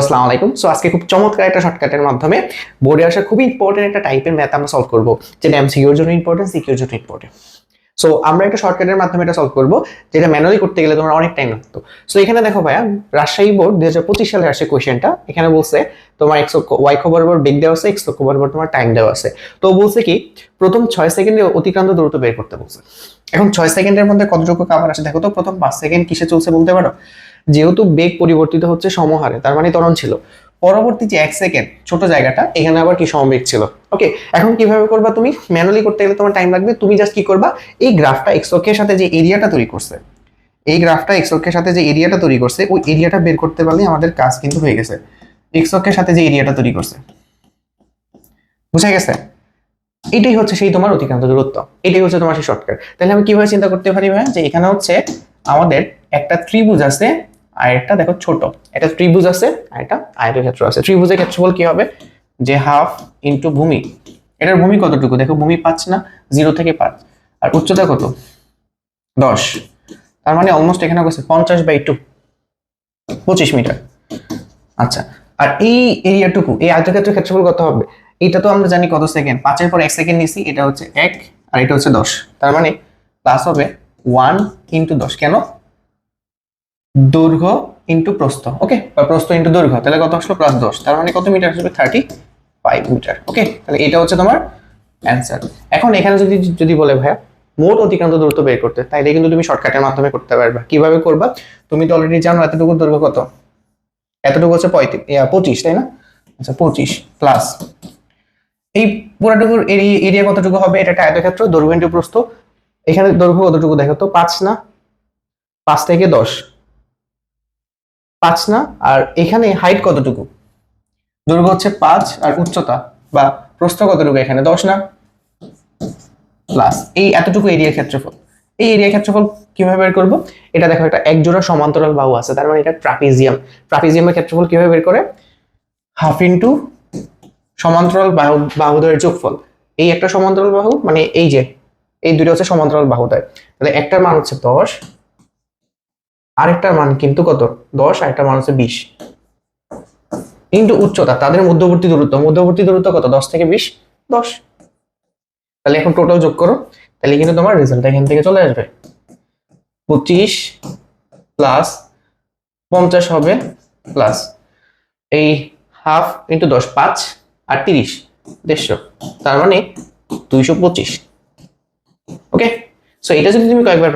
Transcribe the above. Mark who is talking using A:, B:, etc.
A: আসসালামু আলাইকুম। সো আজকে খুব চমৎকার একটা শর্টকাটের মাধ্যমে বোর্ডে আসা খুবই ইম্পর্টেন্ট একটা টাইপের ম্যাথ আমরা সলভ করব, যেটা এমসিকিউর জন্য ইম্পর্টেন্ট, সিকিউর জন্য ইম্পর্টেন্ট। সো আমরা একটা শর্টকাটের মাধ্যমে এটা সলভ করব, যেটা ম্যানুয়ালি করতে গেলে তোমার অনেক টাইম লাগতো। সো এখানে দেখো ভাইয়া, রাজশাহী বোর্ড 2025 সালে আসছে কোয়েশ্চেনটা। এখানে বলছে তোমার এক্স ওয়াই অক্ষ বরাবর বেগ দেওয়া আছে, এক্স অক্ষ বরাবর তোমার টাইম দেওয়া আছে। তো বলছে কি প্রথম 6 সেকেন্ডে অতিক্রান্ত দূরত্ব বের করতে বলছে। এখন 6 সেকেন্ডের মধ্যে কতটুকু কাভার আসে দেখো তো। প্রথম 5 সেকেন্ড কিসে চলছে বলতে পারো? যেহেতু বেগ পরিবর্তিত হচ্ছে সমহারে, তার মানে ত্বরণ ছিল। পরবর্তী যে 1 সেকেন্ড ছোট জায়গাটা, এখানে আবার কি সমবেগ ছিল। ওকে, এখন কিভাবে করবা তুমি? ম্যানুয়ালি করতে গেলে তোমার টাইম লাগবে। তুমি জাস্ট কি করবা, এই গ্রাফটা এক্স অক্ষের সাথে যে এরিয়াটা তৈরি করছে, এই গ্রাফটা এক্স অক্ষের সাথে যে এরিয়াটা তৈরি করছে, ওই এরিয়াটা বের করতে পারলে আমাদের কাজ কিন্তু হয়ে গেছে। এক্স অক্ষের সাথে যে এরিয়াটা তৈরি করছে, বুঝা গেছে? এটাই হচ্ছে সেই তোমার অতিক্রান্ত দূরত্ব, এটাই হচ্ছে তোমার সেই শর্টকাট। তাহলে আমি কিভাবে চিন্তা করতে পারি ভাই, যে এখানে হচ্ছে আমাদের একটা ত্রিভুজ আছে, আর একটা দেখো ছোট একটা ত্রিভুজ আছে, আর একটা আয়তক্ষেত্র আছে। ত্রিভুজের ক্ষেত্রফল কি হবে? যে হাফ ইন্টু ভূমি। এটার ভূমি কতটুকু দেখো, ভূমি 5 না, 0 থেকে 5, আর উচ্চতা কত? 10। তার মানে অলমোস্ট এখানে কত? 50/2, 25 মিটার। আচ্ছা, আর এই এরিয়াটুকু, এই আয়তক্ষেত্রের ক্ষেত্রফল কত হবে? এটা তো আমরা জানি কত সেকেন্ড, 5-এর পর 1 সেকেন্ড নিছি, এটা হচ্ছে 1 আর এটা হচ্ছে 10। তার মানে প্লাস হবে 1 × 10। কেন? দৈর্ঘ্য ইন্টু প্রস্থ। ওকে, বা প্রস্থ ইন্টু দৈর্ঘ্য, তাহলে কত আসলো? +10। তার মানে কত মিটার আসবে? 35 মিটার। ওকে, তাহলে এটা হচ্ছে তোমার অ্যান্সার। এখন এখানে যদি যদি বলে ভাইয়া মোট অতিক্রান্ত দূরত্ব বের করতে, তাইলে কিন্তু তুমি শর্টকাটের মাধ্যমে করতে পারবা। কিভাবে করবা? তুমি তো অলরেডি জানো এতটুকু দৈর্ঘ্য কত, এতটুকু হচ্ছে 25, তাই না? আচ্ছা, 25 প্লাস এই পুরাটুকুর এরিয়া কতটুকু হবে? এটা একটা আয়তক্ষেত্র, দৈর্ঘ্য ইন্টু প্রস্থ। এখানে দৈর্ঘ্য কতটুকু দেখো তো, 5 না, 5 থেকে 10, 5 না। আর এখানে হাইট কতটুকু? দৈর্ঘ্য হচ্ছে 5 আর উচ্চতা বা প্রস্থ কতটুকু? এখানে 10 না, প্লাস এই এতটুকু এরিয়ার ক্ষেত্রফল। এই এরিয়া ক্ষেত্রফল কিভাবে বের করব? এটা দেখো, একটা একজোড়া সমান্তরাল বাহু আছে, তার মানে এটা ট্রাপিজিয়াম। ট্রাপিজিয়ামের ক্ষেত্রফল কিভাবে বের করে? হাফ ইন্টু সমান্তরাল বাহুদ্বয়ের যোগফল। এই একটা সমান্তরাল বাহু, মানে এই যে এই দুটো হচ্ছে সমান্তরাল বাহুদ্বয়। তাহলে একটার মান হচ্ছে 10, আরেকটার মান কিন্তু কত? 10, আর একটা মান হচ্ছে 20 ইন্টু উচ্চতা। তাদের মধ্যবর্তী দূরত্ব কত? 10 থেকে 20, 10। তাহলে এখন টোটাল যোগ করো, তাহলে কিন্তু তোমার রেজাল্ট এখান থেকে চলে আসবে। 25 প্লাস 50 হবে, প্লাস এই হাফ ইন্টু 10, 5 আর 30, 150। তার মানে 225। ওকে, সো এটা যদি তুমি কয়েকবার